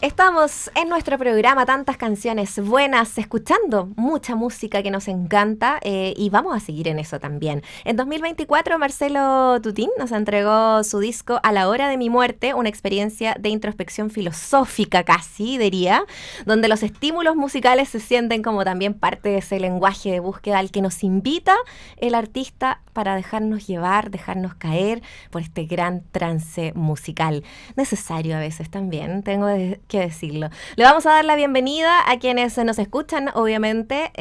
Estamos en nuestro programa Tantas Canciones Buenas, escuchando mucha música que nos encanta y vamos a seguir en eso también. En 2024, Marcelo Tutín nos entregó su disco A la hora de mi muerte, una experiencia de introspección filosófica casi, diría, donde los estímulos musicales se sienten como también parte de ese lenguaje de búsqueda al que nos invita el artista para dejarnos llevar, dejarnos caer por este gran trance musical. Necesario a veces también, tengo que decirlo. Le vamos a dar la bienvenida a quienes nos escuchan, obviamente,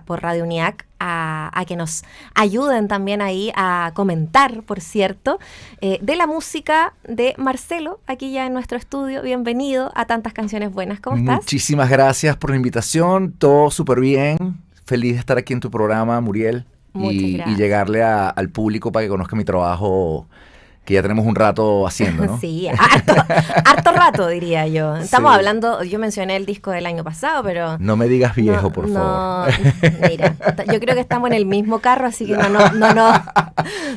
por Radio UNIAC, a que nos ayuden también ahí a comentar, por cierto, de la música de Marcelo, aquí ya en nuestro estudio. Bienvenido a Tantas Canciones Buenas. ¿Cómo estás? Muchísimas gracias por la invitación, todo súper bien. Feliz de estar aquí en tu programa, Muriel, y llegarle al público para que conozca mi trabajo, que ya tenemos un rato haciendo, ¿no? Sí, harto rato, diría yo. Estamos hablando, yo mencioné el disco del año pasado, pero... No me digas viejo, por favor. Mira, yo creo que estamos en el mismo carro, así que no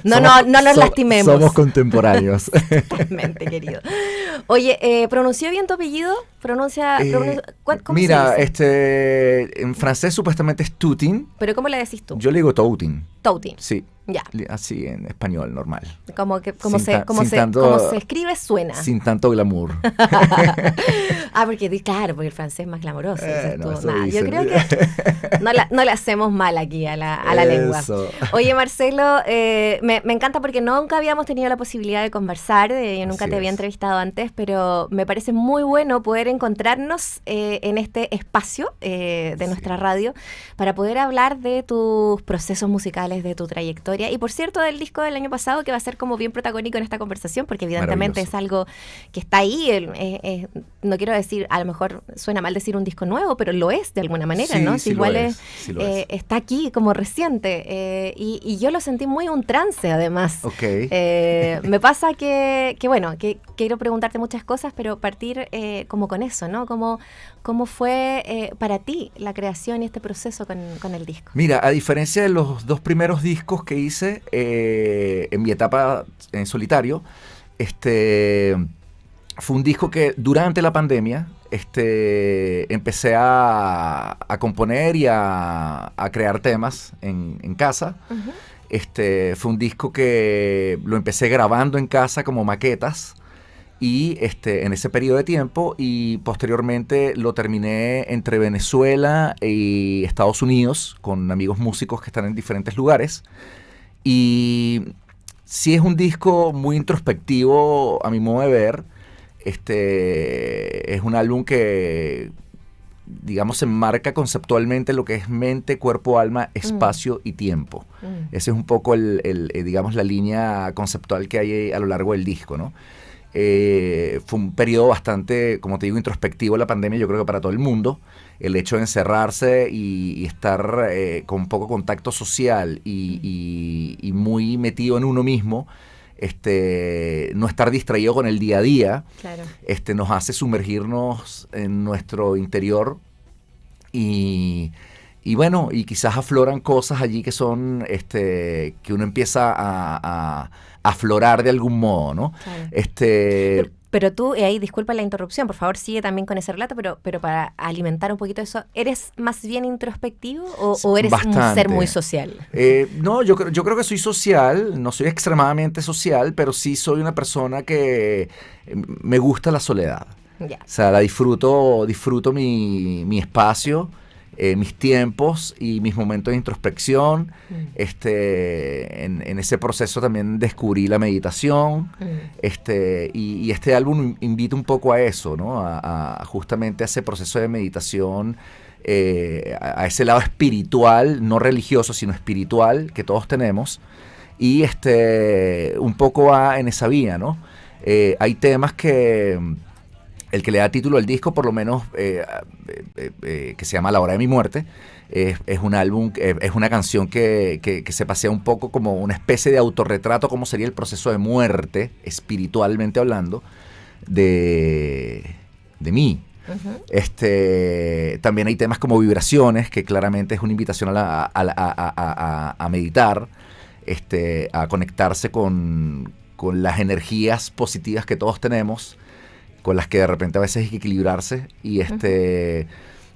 nos lastimemos. Somos contemporáneos. Totalmente, querido. Oye, ¿pronunció bien tu apellido? ¿Cómo mira, se dice? En francés supuestamente es Tutin. ¿Pero cómo le decís tú? Yo le digo Toutin. Toutin. Sí. Ya. Así en español normal. Como se escribe suena. Sin tanto glamour. Porque el francés es más glamoroso. Yo creo que no le hacemos mal aquí a la lengua. Oye, Marcelo, me encanta porque nunca habíamos tenido la posibilidad de conversar. Yo nunca te había entrevistado antes, pero me parece muy bueno poder encontrarnos en este espacio de nuestra radio para poder hablar de tus procesos musicales, de tu trayectoria. Y por cierto, del disco del año pasado, que va a ser como bien protagónico en esta conversación, porque evidentemente es algo que está ahí. No quiero decir, a lo mejor suena mal decir un disco nuevo, pero lo es de alguna manera, sí, ¿no? Sí, igual sí está aquí como reciente. Y yo lo sentí muy un trance, además. Okay. Me pasa que quiero preguntarte muchas cosas, pero partir como con eso, ¿no? ¿Cómo fue para ti la creación y este proceso con el disco? Mira, a diferencia de los dos primeros discos que hice en mi etapa en solitario, fue un disco que durante la pandemia empecé a componer y a crear temas en casa. Uh-huh. Fue un disco que lo empecé grabando en casa como maquetas y en ese periodo de tiempo, y posteriormente lo terminé entre Venezuela y Estados Unidos con amigos músicos que están en diferentes lugares. Y sí es un disco muy introspectivo a mi modo de ver. Es un álbum que, digamos, se enmarca conceptualmente lo que es mente, cuerpo, alma, espacio y tiempo. Ese es un poco digamos, la línea conceptual que hay a lo largo del disco, ¿no? Fue un periodo bastante, como te digo, introspectivo la pandemia, yo creo que para todo el mundo. El hecho de encerrarse y estar con poco contacto social y muy metido en uno mismo, no estar distraído con el día a día, claro, nos hace sumergirnos en nuestro interior y bueno, y quizás afloran cosas allí que son, que uno empieza a aflorar de algún modo, ¿no? Claro. Pero tú, y ahí disculpa la interrupción, por favor sigue también con ese relato, pero para alimentar un poquito eso, ¿eres más bien introspectivo o eres Bastante. un ser muy social? No, yo creo que soy social, no soy extremadamente social, pero sí soy una persona que me gusta la soledad. Yeah. O sea, la disfruto mi espacio, mis tiempos y mis momentos de introspección. En ese proceso también descubrí la meditación. Y este álbum invita un poco a eso, ¿no? A justamente a ese proceso de meditación, a ese lado espiritual, no religioso, sino espiritual que todos tenemos. Y un poco va en esa vía, ¿no? Hay temas que... El que le da título al disco, por lo menos, que se llama La hora de mi muerte, es un álbum, es una canción que se pasea un poco como una especie de autorretrato, como sería el proceso de muerte, espiritualmente hablando, de mí. Uh-huh. También hay temas como Vibraciones, que claramente es una invitación a meditar, a conectarse con las energías positivas que todos tenemos. con las que de repente a veces hay que equilibrarse.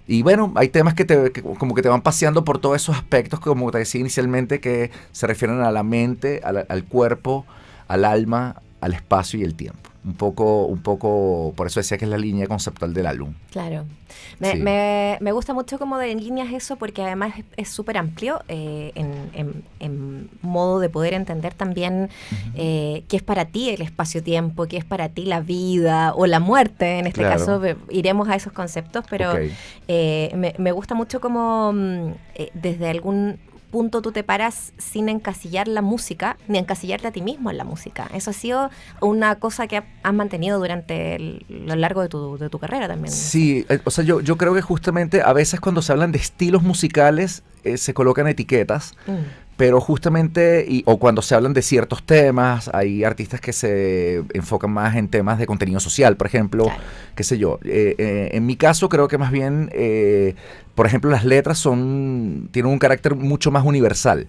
Y bueno, hay temas que como que te van paseando por todos esos aspectos, como te decía inicialmente, que se refieren a la mente, al cuerpo, al alma, al espacio y el tiempo. Un poco, por eso decía que es la línea conceptual del álbum. Claro. Sí. Me gusta mucho como de en líneas eso, porque además es súper amplio en modo de poder entender también qué es para ti el espacio-tiempo, qué es para ti la vida o la muerte. En este caso iremos a esos conceptos, pero me gusta mucho como desde algún punto tú te paras sin encasillar la música, ni encasillarte a ti mismo en la música. Eso ha sido una cosa que has mantenido durante lo largo de tu carrera también. Sí, o sea, yo creo que justamente a veces cuando se hablan de estilos musicales se colocan etiquetas, pero justamente, o cuando se hablan de ciertos temas, hay artistas que se enfocan más en temas de contenido social, por ejemplo, qué sé yo. En mi caso creo que más bien, por ejemplo, las letras tienen un carácter mucho más universal.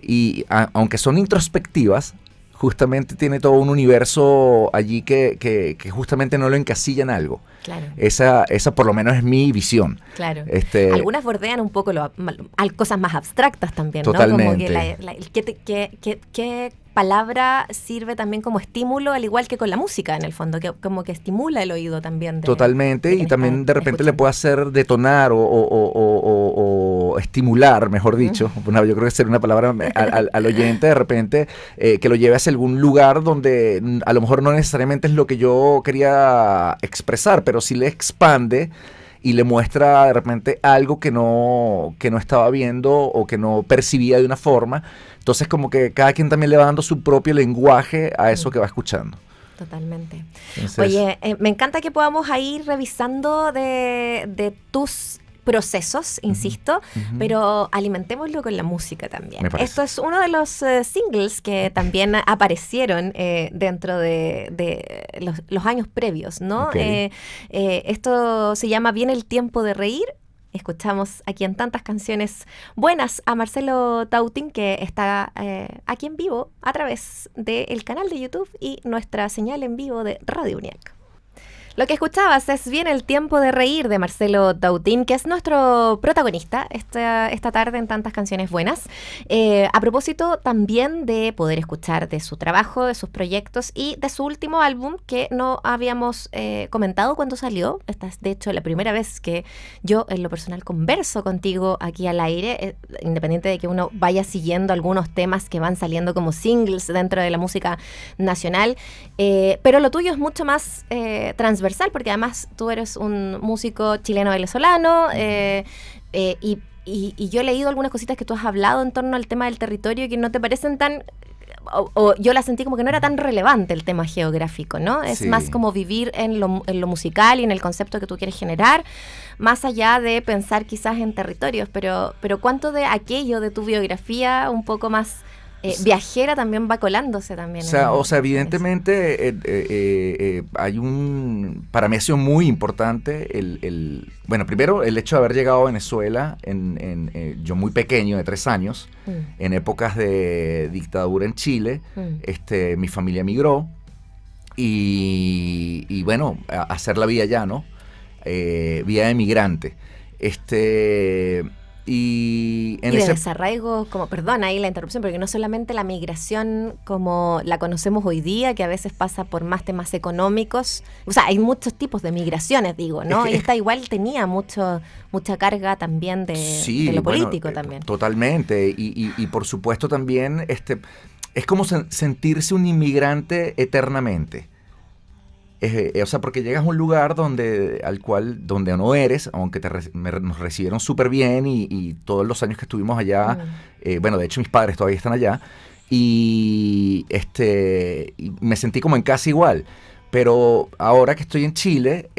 Y aunque son introspectivas, justamente tiene todo un universo allí que justamente no lo encasilla en algo. Claro. Esa por lo menos es mi visión. Claro. Algunas bordean un poco cosas más abstractas también, totalmente. ¿no? Como que ¿qué palabra sirve también como estímulo, al igual que con la música, en el fondo, que como que estimula el oído también. Totalmente, y también de repente le puede hacer detonar o estimular, mejor dicho. Bueno, yo creo que sería una palabra al oyente de repente, que lo lleve hacia algún lugar donde a lo mejor no necesariamente es lo que yo quería expresar, pero sí le expande y le muestra de repente algo que no estaba viendo o que no percibía de una forma. Entonces como que cada quien también le va dando su propio lenguaje a eso que va escuchando. Totalmente. Entonces, oye, me encanta que podamos ir revisando de tus procesos, insisto, pero alimentémoslo con la música también. Esto es uno de los singles que también aparecieron dentro de los años previos, ¿no? Esto se llama Viene el tiempo de reír. Escuchamos aquí en Tantas Canciones Buenas a Marcelo Tautín, que está aquí en vivo a través del canal de YouTube y nuestra señal en vivo de Radio UNIAC. Lo que escuchabas es Viene el tiempo de reír de Marcelo Tautín, que es nuestro protagonista esta tarde en Tantas Canciones Buenas. A propósito también de poder escuchar de su trabajo, de sus proyectos y de su último álbum, que no habíamos comentado cuando salió. Esta es de hecho la primera vez que yo en lo personal converso contigo aquí al aire, independiente de que uno vaya siguiendo algunos temas que van saliendo como singles dentro de la música nacional. Pero lo tuyo es mucho más transversal, porque además tú eres un músico chileno-venezolano y yo he leído algunas cositas que tú has hablado en torno al tema del territorio que no te parecen tan... O yo la sentí como que no era tan relevante el tema geográfico, ¿no? Es más como vivir en lo musical y en el concepto que tú quieres generar, más allá de pensar quizás en territorios, pero ¿cuánto de aquello de tu biografía un poco más... viajera también va colándose también? O sea, evidentemente hay para mí ha sido muy importante bueno, primero el hecho de haber llegado a Venezuela yo muy pequeño, de 3 años, en épocas de dictadura en Chile. Mi familia emigró y bueno, a hacer la vida allá, ¿no? Vida de migrante. Y de desarraigo, como, perdón ahí la interrupción, porque no solamente la migración como la conocemos hoy día, que a veces pasa por más temas económicos, o sea, hay muchos tipos de migraciones, digo, ¿no? Y esta igual tenía mucha carga también de lo político también. Totalmente, y por supuesto también es como sentirse un inmigrante eternamente. O sea, porque llegas a un lugar donde no eres, aunque nos recibieron súper bien y todos los años que estuvimos allá, bueno, de hecho mis padres todavía están allá, y me sentí como en casa igual. Pero ahora que estoy en Chile,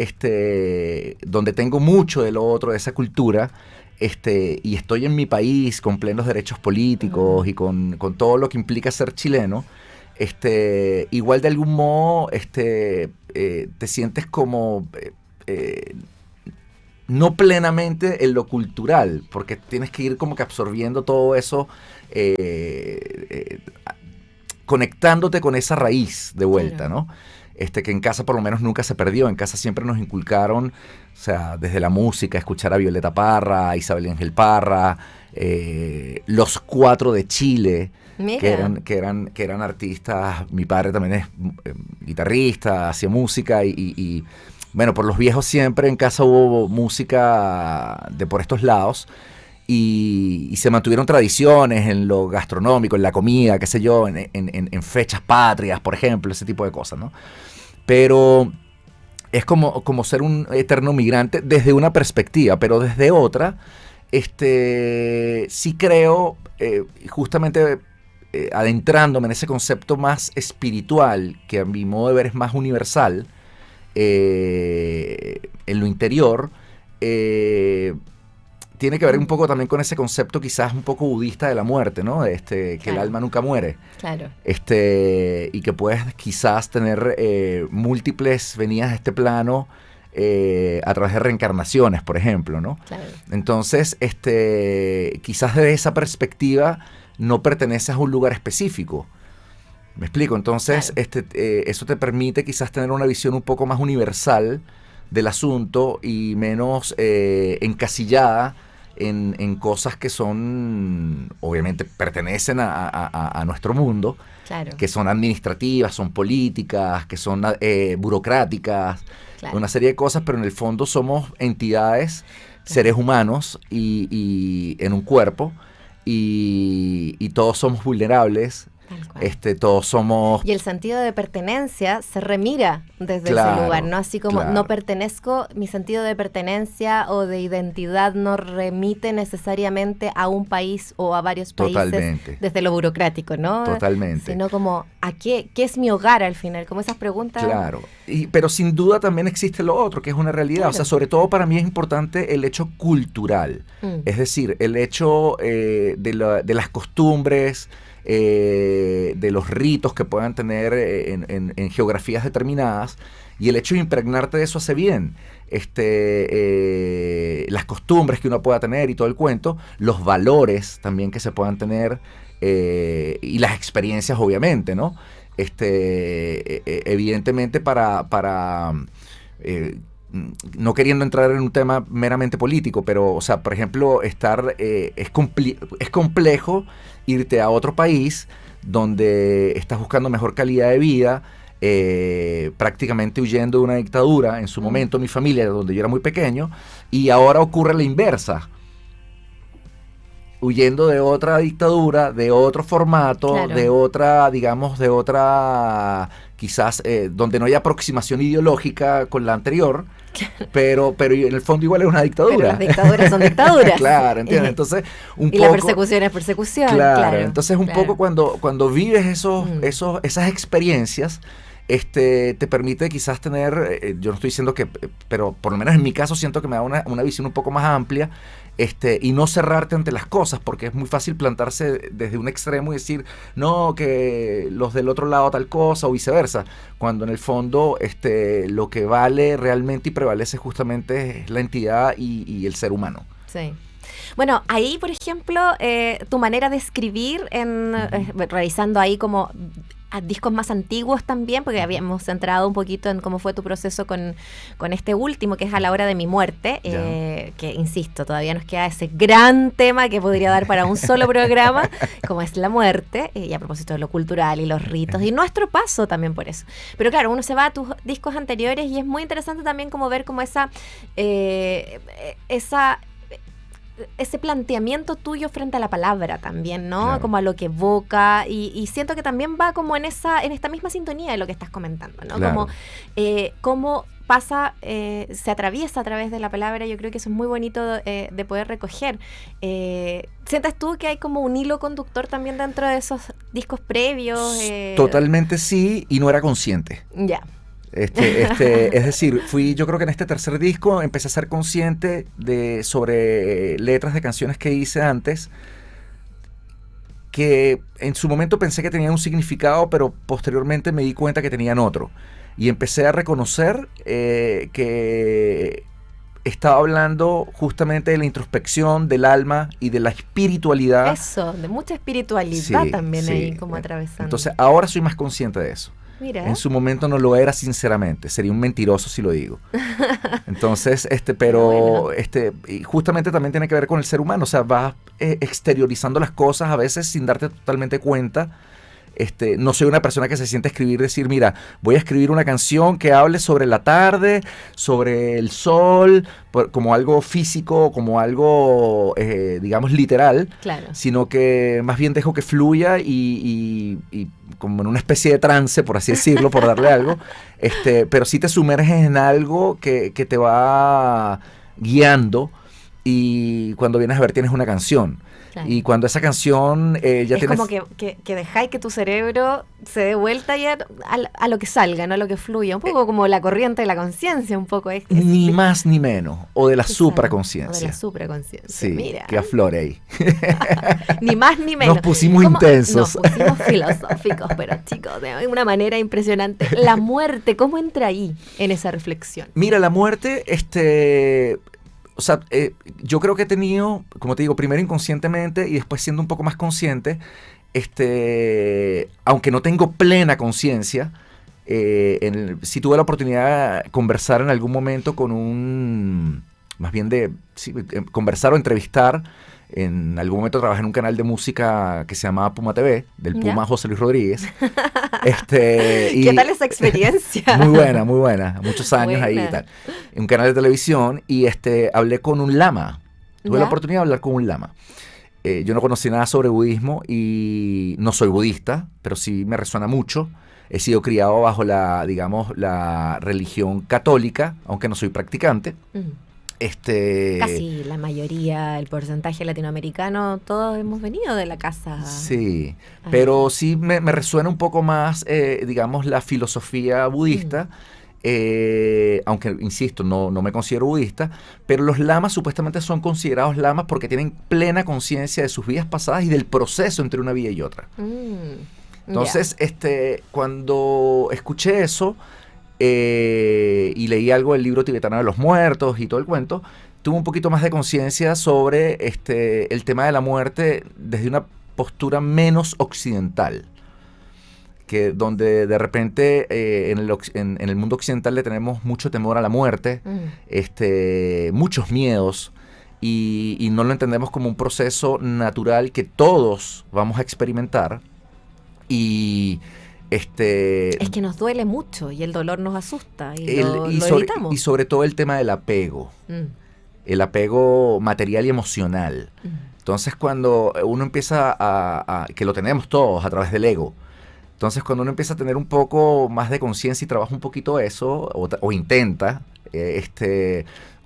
donde tengo mucho de lo otro, de esa cultura, y estoy en mi país con plenos derechos políticos y con todo lo que implica ser chileno, igual de algún modo te sientes como no plenamente en lo cultural, porque tienes que ir como que absorbiendo todo eso, conectándote con esa raíz de vuelta, claro, ¿no? que en casa por lo menos nunca se perdió. En casa siempre nos inculcaron, o sea, desde la música, escuchar a Violeta Parra, a Isabel Ángel Parra, los Cuatro de Chile, que eran artistas. Mi padre también es guitarrista, hacía música y bueno, por los viejos siempre en casa hubo música de por estos lados. Y se mantuvieron tradiciones en lo gastronómico, en la comida, qué sé yo, en fechas patrias, por ejemplo, ese tipo de cosas, ¿no? Pero es como ser un eterno migrante desde una perspectiva, pero desde otra, sí creo, justamente adentrándome en ese concepto más espiritual, que a mi modo de ver es más universal, en lo interior, tiene que ver un poco también con ese concepto quizás un poco budista de la muerte, ¿no? Que el alma nunca muere. Claro. Y que puedes quizás tener múltiples venidas a este plano a través de reencarnaciones, por ejemplo, ¿no? Claro. Entonces, quizás desde esa perspectiva no perteneces a un lugar específico. ¿Me explico? Entonces, claro, eso te permite quizás tener una visión un poco más universal del asunto y menos encasillada en cosas que son, obviamente, pertenecen a nuestro mundo, claro, que son administrativas, son políticas, que son burocráticas, claro, una serie de cosas, pero en el fondo somos entidades, claro, seres humanos y en un cuerpo, y todos somos vulnerables. Todos somos... Y el sentido de pertenencia se remira desde, claro, ese lugar, ¿no? Así como, claro, no pertenezco, mi sentido de pertenencia o de identidad no remite necesariamente a un país o a varios países. Totalmente. Desde lo burocrático, ¿no? Totalmente. Sino como, ¿a qué es mi hogar al final? Como esas preguntas. Claro, pero sin duda también existe lo otro, que es una realidad. Claro. O sea, sobre todo para mí es importante el hecho cultural. Es decir, el hecho de las costumbres, de los ritos que puedan tener en geografías determinadas, y el hecho de impregnarte de eso hace bien. Las costumbres que uno pueda tener y todo el cuento, los valores también que se puedan tener, y las experiencias, obviamente, ¿no? Evidentemente para no queriendo entrar en un tema meramente político, pero, o sea, por ejemplo, es complejo irte a otro país donde estás buscando mejor calidad de vida, prácticamente huyendo de una dictadura, en su momento mi familia, donde yo era muy pequeño, y ahora ocurre la inversa. Huyendo de otra dictadura, de otro formato, claro, de otra, digamos, quizás, donde no hay aproximación ideológica con la anterior, pero en el fondo igual es una dictadura. Pero las dictaduras son dictaduras. Claro, ¿entiendes? Entonces, y la persecución es persecución. Claro, entonces poco cuando vives esas experiencias, te permite quizás tener, yo no estoy diciendo que, pero por lo menos en mi caso siento que me da una visión un poco más amplia, y no cerrarte ante las cosas, porque es muy fácil plantarse desde un extremo y decir, no, que los del otro lado tal cosa, o viceversa, cuando en el fondo lo que vale realmente y prevalece justamente es la entidad y el ser humano. Sí. Bueno, ahí, por ejemplo, tu manera de escribir, revisando ahí como a discos más antiguos también, porque habíamos centrado un poquito en cómo fue tu proceso con este último, que es A la hora de mi muerte, que, insisto, todavía nos queda ese gran tema que podría dar para un solo programa, como es la muerte, y a propósito de lo cultural y los ritos, y nuestro paso también por eso. Pero claro, uno se va a tus discos anteriores y es muy interesante también como ver como ese planteamiento tuyo frente a la palabra también, ¿no? Claro. Como a lo que evoca, y siento que también va como en esta misma sintonía de lo que estás comentando, ¿no? Claro. Como cómo pasa, se atraviesa a través de la palabra. Yo creo que eso es muy bonito de poder recoger. ¿Sientas tú que hay como un hilo conductor también dentro de esos discos previos? Totalmente sí, y no era consciente. Ya. Es decir, yo creo que en este tercer disco empecé a ser consciente sobre letras de canciones que hice antes, que en su momento pensé que tenían un significado, pero posteriormente me di cuenta que tenían otro. Y empecé a reconocer que estaba hablando justamente de la introspección del alma y de la espiritualidad. Eso, de mucha espiritualidad, sí, también, sí, ahí como atravesando. Entonces ahora soy más consciente de eso. Mira. En su momento no lo era, sinceramente. Sería un mentiroso si lo digo. Entonces, pero y justamente también tiene que ver con el ser humano. O sea, vas exteriorizando las cosas a veces sin darte totalmente cuenta. No soy una persona que se siente a escribir, decir, mira, voy a escribir una canción que hable sobre la tarde, sobre el sol, como algo físico, como algo, digamos, literal, claro. Sino que más bien dejo que fluya y como en una especie de trance, por así decirlo, por darle algo, pero sí te sumerges en algo que te va guiando y cuando vienes a ver tienes una canción. Claro. Y cuando esa canción ya es como que dejáis que tu cerebro se dé vuelta ya a lo que salga, no a lo que fluya. Un poco como la corriente de la conciencia, un poco. Ni más ni menos. O de la supraconciencia. O de la supraconciencia. Sí, mira. Que aflore ahí. Ni más ni menos. Nos pusimos intensos. Nos pusimos filosóficos, pero chicos, de una manera impresionante. La muerte, ¿cómo entra ahí en esa reflexión? Mira, la muerte, o sea, yo creo que he tenido, como te digo, primero inconscientemente y después siendo un poco más consciente, aunque no tengo plena conciencia, sí tuve la oportunidad de conversar en algún momento con conversar o entrevistar. En algún momento trabajé en un canal de música que se llamaba Puma TV, del Puma José Luis Rodríguez. ¿Qué tal esa experiencia? Muy buena. Muchos años ahí y tal. En un canal de televisión y hablé con un lama. Tuve la oportunidad de hablar con un lama. Yo no conocí nada sobre budismo y no soy budista, pero sí me resuena mucho. He sido criado bajo la religión católica, aunque no soy practicante. Casi la mayoría, el porcentaje latinoamericano, todos hemos venido de la casa. Sí, pero sí me resuena un poco más, digamos, la filosofía budista, aunque, insisto, no me considero budista, pero los lamas supuestamente son considerados lamas porque tienen plena conciencia de sus vidas pasadas y del proceso entre una vida y otra. Entonces, cuando escuché eso, y leí algo del libro tibetano de los muertos y todo el cuento, tuve un poquito más de conciencia sobre el tema de la muerte desde una postura menos occidental, que donde de repente en el mundo occidental le tenemos mucho temor a la muerte, muchos miedos, y no lo entendemos como un proceso natural que todos vamos a experimentar. Es que nos duele mucho y el dolor nos asusta y lo evitamos. Y sobre todo el tema del apego. El apego material y emocional. Entonces cuando uno empieza que lo tenemos todos a través del ego. Entonces cuando uno empieza a tener un poco más de conciencia y trabaja un poquito eso, o intenta,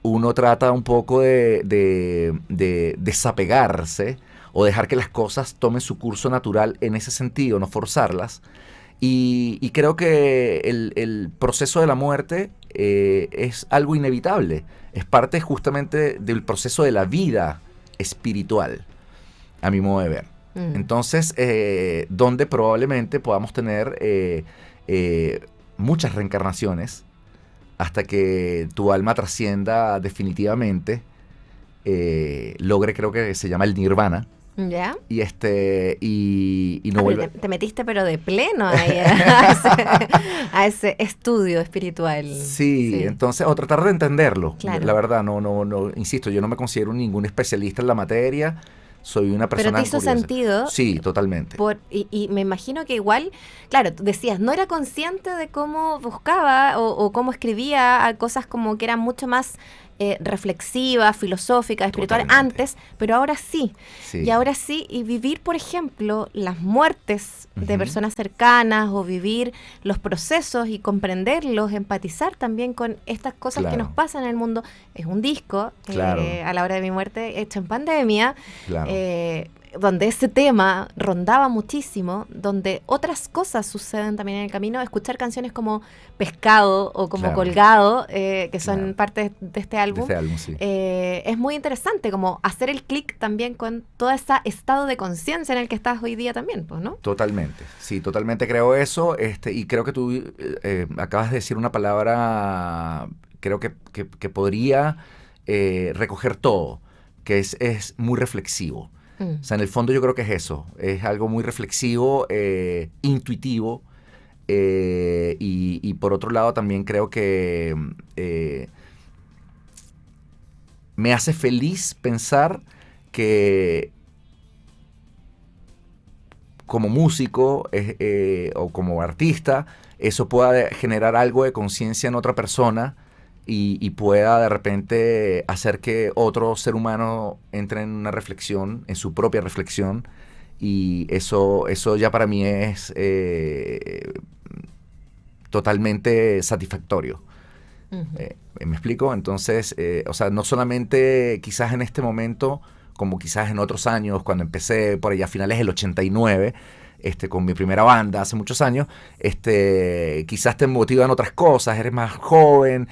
uno trata un poco de desapegarse o dejar que las cosas tomen su curso natural en ese sentido, no forzarlas. Y creo que el proceso de la muerte es algo inevitable. Es parte justamente del proceso de la vida espiritual, a mi modo de ver. Entonces, donde probablemente podamos tener muchas reencarnaciones hasta que tu alma trascienda definitivamente, logre, creo que se llama el nirvana. ¿Ya? Y y no vuelve. Te metiste pero de pleno ahí a ese estudio espiritual. Sí, entonces, o tratar de entenderlo. Claro. La verdad, no, insisto, yo no me considero ningún especialista en la materia. Soy una persona. Pero te hizo curiosa. sentido. Sí, totalmente. Y me imagino que igual, claro, tú decías, no era consciente de cómo buscaba o cómo escribía cosas como que eran mucho más reflexivas, filosóficas, espirituales antes, pero ahora sí. Y ahora sí, y vivir, por ejemplo, las muertes de personas cercanas o vivir los procesos y comprenderlos, empatizar también con estas cosas que nos pasan en el mundo. Es un disco, a la hora de mi muerte, hecho en pandemia, donde ese tema rondaba muchísimo, donde otras cosas suceden también en el camino. Escuchar canciones como Pescado o como Colgado, que son parte de este álbum, sí. Es muy interesante como hacer el clic también con todo ese estado de conciencia en el que estás hoy día también, pues, ¿no? Totalmente, sí, totalmente creo eso, y creo que tú acabas de decir una palabra, creo que podría recoger todo, que es muy reflexivo. O sea, en el fondo yo creo que es eso, es algo muy reflexivo, intuitivo, y por otro lado también creo que me hace feliz pensar que como músico o como artista, eso pueda generar algo de conciencia en otra persona y pueda de repente hacer que otro ser humano entre en una reflexión, en su propia reflexión, y eso ya para mí es totalmente satisfactorio. ¿Me explico? Entonces, o sea, no solamente quizás en este momento, como quizás en otros años, cuando empecé por allá a finales del 89, con mi primera banda hace muchos años, quizás te motivan otras cosas, eres más joven,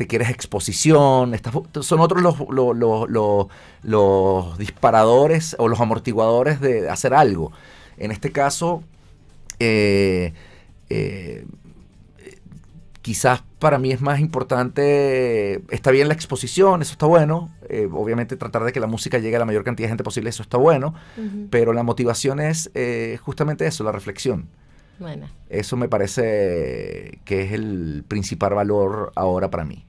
quieres exposición, son otros los disparadores o los amortiguadores de hacer algo. En este caso, quizás para mí es más importante, está bien la exposición, eso está bueno, obviamente tratar de que la música llegue a la mayor cantidad de gente posible, eso está bueno, pero la motivación es justamente eso, la reflexión. Bueno. Eso me parece que es el principal valor ahora para mí.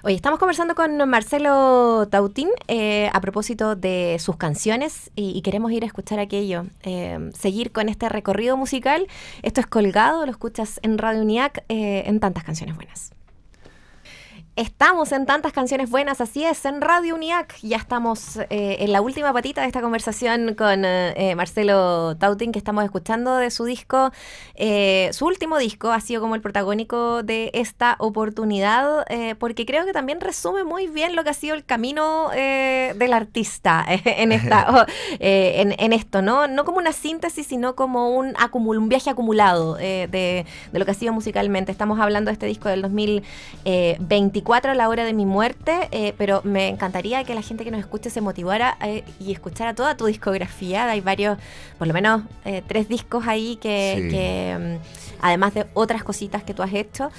Oye, estamos conversando con Marcelo Tautín a propósito de sus canciones y queremos ir a escuchar aquello, seguir con este recorrido musical. Esto es Colgado, lo escuchas en Radio UNIAC en Tantas Canciones Buenas. Estamos en Tantas Canciones Buenas, así es, en Radio UNIAC. Ya estamos en la última patita de esta conversación con Marcelo Tautín, que estamos escuchando de su disco. Su último disco ha sido como el protagónico de esta oportunidad, porque creo que también resume muy bien lo que ha sido el camino del artista en esto, ¿no? No como una síntesis, sino como un viaje acumulado de lo que ha sido musicalmente. Estamos hablando de este disco del 2024, a la hora de mi muerte, pero me encantaría que la gente que nos escuche se motivara y escuchara toda tu discografía. Hay varios, por lo menos 3 discos ahí que además de otras cositas que tú has hecho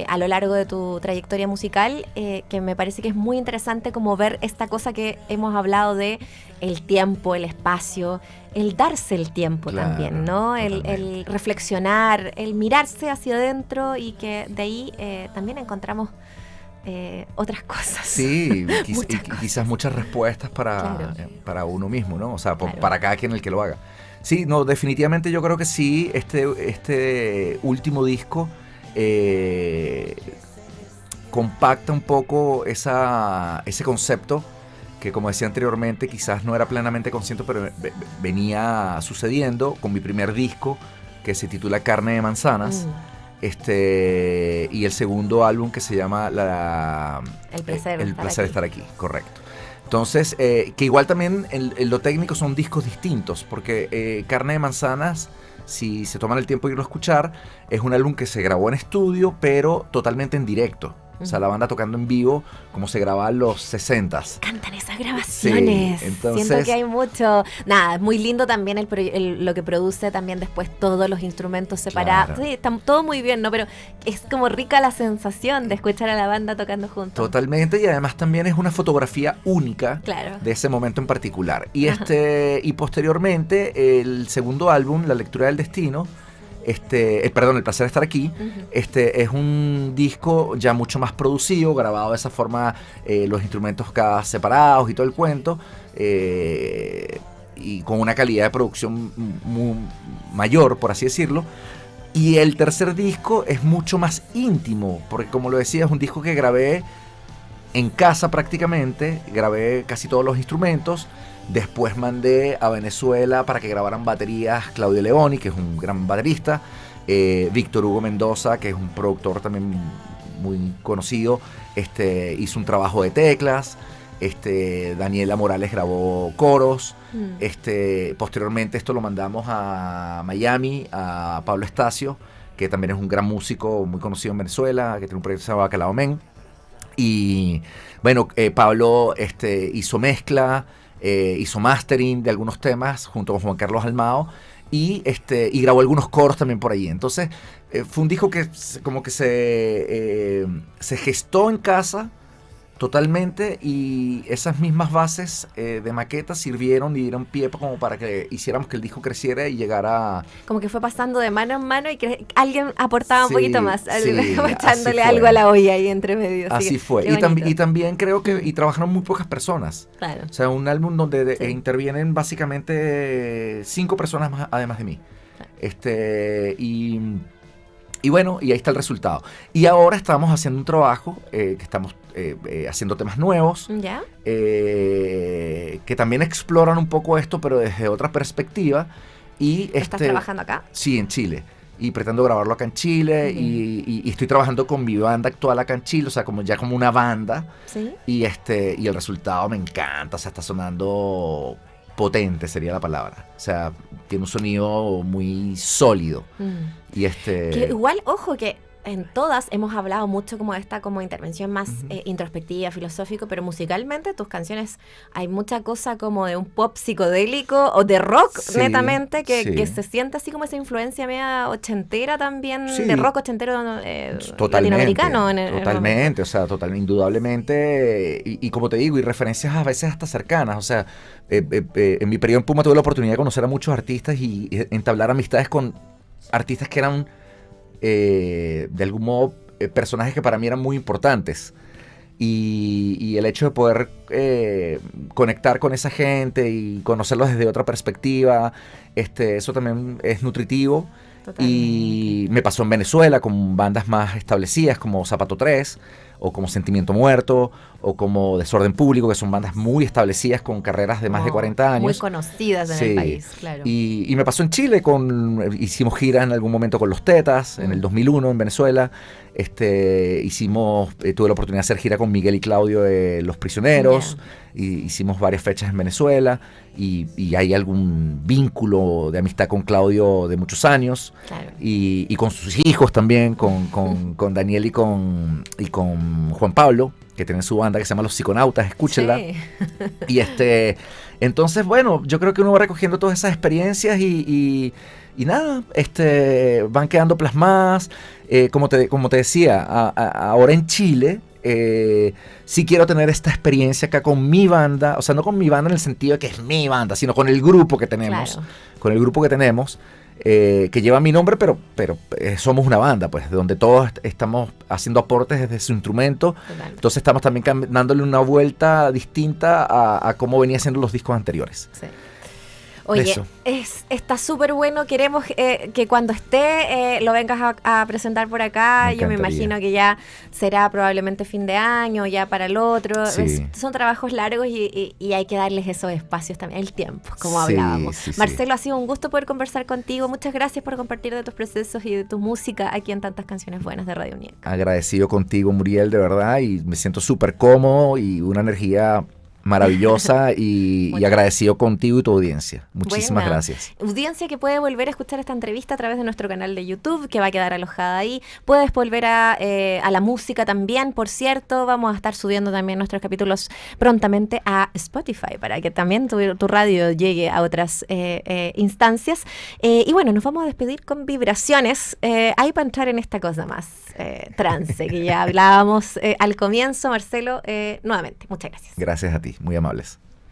a lo largo de tu trayectoria musical, que me parece que es muy interesante como ver esta cosa que hemos hablado de el tiempo, el espacio, el darse el tiempo, claro, también, ¿no? El reflexionar, el mirarse hacia adentro y que de ahí también encontramos otras cosas. Sí, quizás muchas respuestas para uno mismo, ¿no? O sea, claro, para cada quien el que lo haga. Sí, no, definitivamente yo creo que sí, este último disco compacta un poco ese concepto que, como decía anteriormente, quizás no era plenamente consciente, pero venía sucediendo con mi primer disco, que se titula Carne de Manzanas, y el segundo álbum que se llama El placer de estar aquí, correcto. Entonces, que igual también en lo técnico son discos distintos, porque Carne de Manzanas, si se toman el tiempo de irlo a escuchar, es un álbum que se grabó en estudio, pero totalmente en directo. O sea, la banda tocando en vivo como se grababa en los 60s. Cantan esas grabaciones. Sí, entonces, siento que hay mucho. Nada, es muy lindo también lo que produce también después todos los instrumentos separados. Claro. Sí, está todo muy bien, ¿no? Pero es como rica la sensación de escuchar a la banda tocando juntos. Totalmente, y además también es una fotografía única, claro, de ese momento en particular. Y y posteriormente el segundo álbum, La lectura del destino, El placer de estar aquí, es un disco ya mucho más producido, grabado de esa forma, los instrumentos cada separados y todo el cuento, y con una calidad de producción muy mayor, por así decirlo. Y el tercer disco es mucho más íntimo, porque, como lo decía, es un disco que grabé en casa prácticamente, grabé casi todos los instrumentos. Después mandé a Venezuela para que grabaran baterías Claudio Leoni, que es un gran baterista, Víctor Hugo Mendoza, que es un productor también muy conocido, hizo un trabajo de teclas, Daniela Morales grabó coros, posteriormente esto lo mandamos a Miami, a Pablo Estacio, que también es un gran músico muy conocido en Venezuela, que tiene un proyecto que se llama Bacalao Men, y bueno, Pablo hizo mezcla, hizo mastering de algunos temas junto con Juan Carlos Almao y grabó algunos coros también por ahí. Entonces fue un disco que como que se gestó en casa, Totalmente, y esas mismas bases de maquetas sirvieron y dieron pie como para que hiciéramos que el disco creciera y llegara... Como que fue pasando de mano en mano y que alguien aportaba un poquito más, echándole así algo a la olla ahí entre medio. Así fue, y también creo que trabajaron muy pocas personas. Claro. O sea, un álbum donde intervienen básicamente 5 personas más, además de mí. Claro. Y bueno, y ahí está el resultado. Y ahora estamos haciendo un trabajo que estamos haciendo temas nuevos, ¿ya? Que también exploran un poco esto, pero desde otra perspectiva. Y ¿Estás trabajando acá? Sí, en Chile. Y pretendo grabarlo acá en Chile. Y estoy trabajando con mi banda actual acá en Chile, o sea, como una banda. ¿Sí? Y el resultado me encanta, o sea, está sonando potente, sería la palabra. O sea, tiene un sonido muy sólido. Y que igual, ojo, que en todas hemos hablado mucho como de esta como intervención más introspectiva, filosófico, pero musicalmente tus canciones hay mucha cosa como de un pop psicodélico o de rock netamente que se siente así como esa influencia media ochentera también, de rock ochentero latinoamericano. Totalmente, o sea, indudablemente, y como te digo, y referencias a veces hasta cercanas, o sea, en mi periodo en Puma tuve la oportunidad de conocer a muchos artistas y entablar amistades con artistas que eran de algún modo personajes que para mí eran muy importantes, y el hecho de poder conectar con esa gente y conocerlos desde otra perspectiva, eso también es nutritivo. Totalmente. Y me pasó en Venezuela con bandas más establecidas como Zapato 3 o como Sentimiento Muerto o como Desorden Público, que son bandas muy establecidas con carreras de más de 40 años. Muy conocidas en el país, claro. Y me pasó en Chile, hicimos gira en algún momento con Los Tetas, en el 2001 en Venezuela. Tuve la oportunidad de hacer gira con Miguel y Claudio de Los Prisioneros. Y hicimos varias fechas en Venezuela y hay algún vínculo de amistad con Claudio de muchos años. Claro. Y con sus hijos también, con Daniel y con Juan Pablo, que tienen su banda que se llama Los Psiconautas, escúchenla. Sí. Y entonces, bueno, yo creo que uno va recogiendo todas esas experiencias y nada, van quedando plasmadas. Como te decía, ahora en Chile, sí quiero tener esta experiencia acá con mi banda, o sea, no con mi banda en el sentido de que es mi banda, sino con el grupo que tenemos. Claro. Con el grupo que tenemos. Que lleva mi nombre, pero somos una banda, pues, donde todos estamos haciendo aportes desde su instrumento. Total. Entonces estamos también dándole una vuelta distinta a cómo venía siendo los discos anteriores. Sí. Oye, está súper bueno. Queremos que cuando esté lo vengas a presentar por acá. Yo me imagino que ya será probablemente fin de año, ya para el otro. Sí. Son trabajos largos y hay que darles esos espacios también, el tiempo, como hablábamos. Marcelo, ha sido un gusto poder conversar contigo. Muchas gracias por compartir de tus procesos y de tu música aquí en Tantas Canciones Buenas de Radio UNIEC. Agradecido contigo, Muriel, de verdad, y me siento súper cómodo y una energía maravillosa y agradecido contigo y tu audiencia. Muchísimas gracias. Audiencia que puede volver a escuchar esta entrevista a través de nuestro canal de YouTube, que va a quedar alojada ahí. Puedes volver a la música también, por cierto. Vamos a estar subiendo también nuestros capítulos prontamente a Spotify para que también tu radio llegue a otras instancias. Y bueno, nos vamos a despedir con vibraciones. Ahí para entrar en esta cosa más trance que ya hablábamos al comienzo. Marcelo, nuevamente, muchas gracias. Gracias a ti. Muy amables.